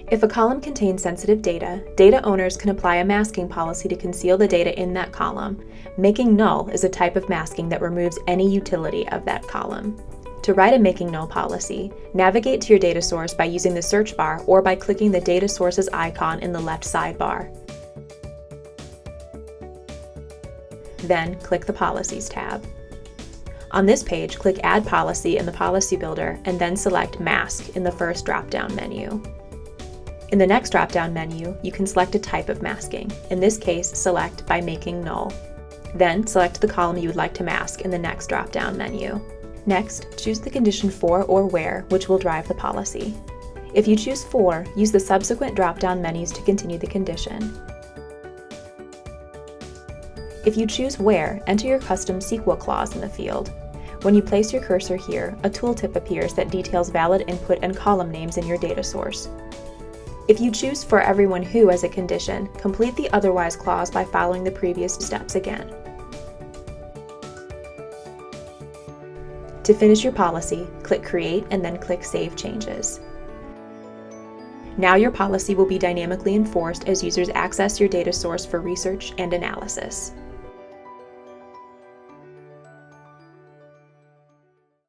If a column contains sensitive data, data owners can apply a masking policy to conceal the data in that column. Making null is a type of masking that removes any utility of that column. To write a making null policy, navigate to your data source by using the search bar or by clicking the data sources icon in the left sidebar. Then click the Policies tab. On this page, click Add Policy in the Policy Builder and then select Mask in the first drop-down menu. In the next drop-down menu, you can select a type of masking. In this case, select by making null. Then select the column you would like to mask in the next drop-down menu. Next, choose the condition for or where, which will drive the policy. If you choose for, use the subsequent drop-down menus to continue the condition. If you choose where, enter your custom SQL clause in the field. When you place your cursor here, a tooltip appears that details valid input and column names in your data source. If you choose for everyone who as a condition, complete the otherwise clause by following the previous steps again. To finish your policy, click Create and then click Save Changes. Now your policy will be dynamically enforced as users access your data source for research and analysis.